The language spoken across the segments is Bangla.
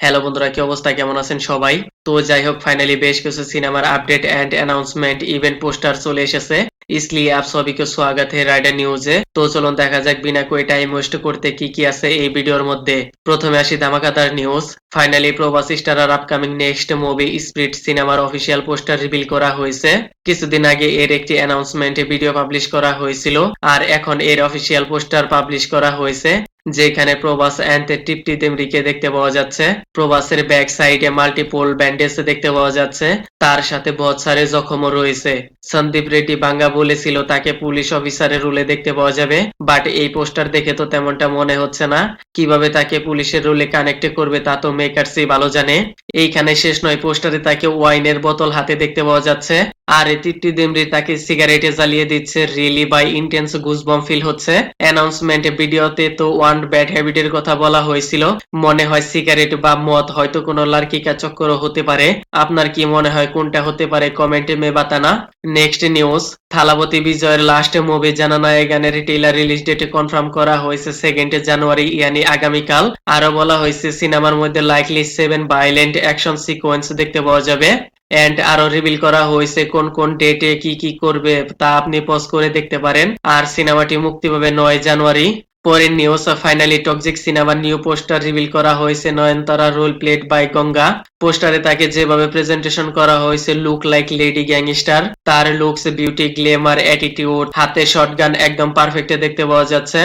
হ্যালো বন্ধুরা, কি অবস্থা? কেমন আছেন সবাই? তো যাই হোক, ফাইনালি বেশ কিছু সিনেমার update and announcement event poster চলে এসেছে। इसलिए आप सभी को स्वागत है রাইডার নিউজে। তো চলুন দেখা যাক বিনা কোই টাইম ওয়েস্ট করতে কি কি আছে এই ভিডিওর মধ্যে। প্রথমে আসি ধামাকাদার নিউজ। ফাইনালি প্রবাসী starrer upcoming next movie spirit সিনেমার অফিসিয়াল পোস্টার রিভিল করা হয়েছে। কিছুদিন আগে এর একটি অ্যানাউন্সমেন্টে ভিডিও পাবলিশ করা হয়েছিল, আর এখন এর অফিসিয়াল পোস্টার পাবলিশ করা হয়েছে, যেখানে প্রবাস এন্ড টিপটি দেমরিকে দেখতে পাওয়া যাচ্ছে। প্রবাসের ব্যাক সাইডে মাল্টিপল ব্যান্ডেজ দেখতে পাওয়া যাচ্ছে, তার সাথে বহুত সারে জখমও রয়েছে। সন্দীপ রেড্ডি বাঙ্গা বলেছিল তাকে পুলিশ অফিসারের রোলে দেখতে পাওয়া যাবে, বাট এই পোস্টার দেখে তো তেমনটা মনে হচ্ছে না। কিভাবে তাকে পুলিশের রোলে কানেক্ট করবে তা তো মেকারসই ভালো জানে। এইখানে শেষ নয়, পোস্টারে তাকে ওয়াইনের বোতল হাতে দেখতে পাওয়া যাচ্ছে, আর টিপটি দেমরি তাকে সিগারেটে জ্বালিয়ে দিচ্ছে। রিয়েলি বাই ইন্টেন্স গুজবম ফিল হচ্ছে। অ্যানাউন্সমেন্ট ভিডিওতে তো ওয়ান ব্যাড হ্যাবিটের কথা বলা হয়েছিল, মনে হয় সিগারেট বা মদ, হয়তো কোনো লার্কিকা চক্করও হতে পারে। আপনার কি মনে হয় কোনটা হতে পারে? কমেন্টে মে বাতানা। নেক্সট নিউজ, থালাপতি বিজয়ের লাস্ট মুভি জানানায় গানের টেইলার রিলিজ ডেট কনফার্ম করা হয়েছে 2nd জানুয়ারি, ইয়ানি আগামীকাল। আরো বলা হয়েছে সিনেমার মধ্যে লাইকলি 7 ভায়োলেন্ট অ্যাকশন সিকোয়েন্স দেখতে পাওয়া যাবে। এন্ড আরো রিভিল করা হয়েছে কোন কোন ডেটে কি কি করবে, তা আপনি পজ করে দেখতে পারেন। আর সিনেমাটি মুক্তি পাবে 9 জানুয়ারি। পরের নিউজ, ফাইনালি টক্সিক সিনেমার নিউ পোস্টার রিভিল করা হয়েছে। নয়নতারা রোল প্লেড বাই গঙ্গা। পোস্টারে তাকে যেভাবে প্রেজেন্টেশন করা হয়েছে, লুক লাইক লেডি গ্যাংস্টার। তার লুকস, বিউটি, গ্ল্যামার, অ্যাটিটিউড, হাতে শটগান একদম পারফেক্ট দেখতে পাওয়া যাচ্ছে।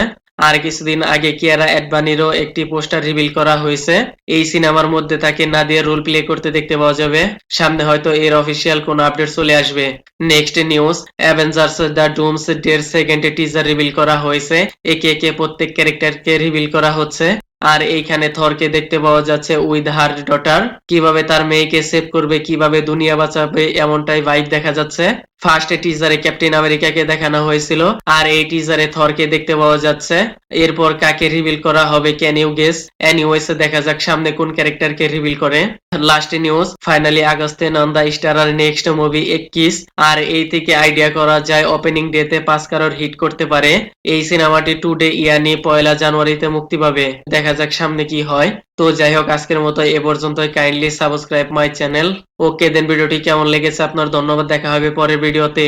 আর কিছুদিন আগে কিয়ারা অ্যাডবানিরও একটি পোস্টার রিভিল করা হয়েছে। এই সিনেমার মধ্যে তাকে নাদিয়া রোল প্লে করতে দেখতে পাওয়া যাবে। সামনে হয়তো এর অফিসিয়াল কোনো আপডেট চলে আসবে। Next news, Avengers the dooms ডের 2nd টিজার রিভিল করা হয়েছে। একে একে প্রত্যেক ক্যারেক্টারকে রিভিল করা হচ্ছে। আর এইখানে থরকে দেখতে পাওয়া যাচ্ছে উইথ হার ডটার। কিভাবে তার মেয়েকে সেভ করবে, কিভাবে দুনিয়া বাঁচাবে, এমনটাই ভাইব দেখা যাচ্ছে। ফার্স্ট টিজারে ক্যাপ্টেন আমেরিকাকে দেখানো হয়েছিল, আর এই টিজারে থরকে দেখতে পাওয়া যাচ্ছে। এরপর কাকে রিভিল করা হবে, ক্যান ইউ গেস? এনিওয়েজ, দেখা যাক সামনে কোন ক্যারেক্টারকে রিভিল করে। লাস্ট নিউজ, ফাইনালি আগস্টে নন্দা স্টারার নেক্সট মুভি 21, আর এই থেকে আইডিয়া করা যায় ওপেনিং ডেতে 5 কারোর হিট করতে পারে। এই সিনেমাটি টুডে ইয়ানি 1 জানুয়ারিতে মুক্তি পাবে। দেখা যাক সামনে কি হয়। তো যাই হোক, আজকের মতো এ পর্যন্তই। Kindly subscribe my channel. Okay then, ভিডিওটি কেমন লেগেছে আপনার? ধন্যবাদ, দেখা হবে পরের ভিডিওতে।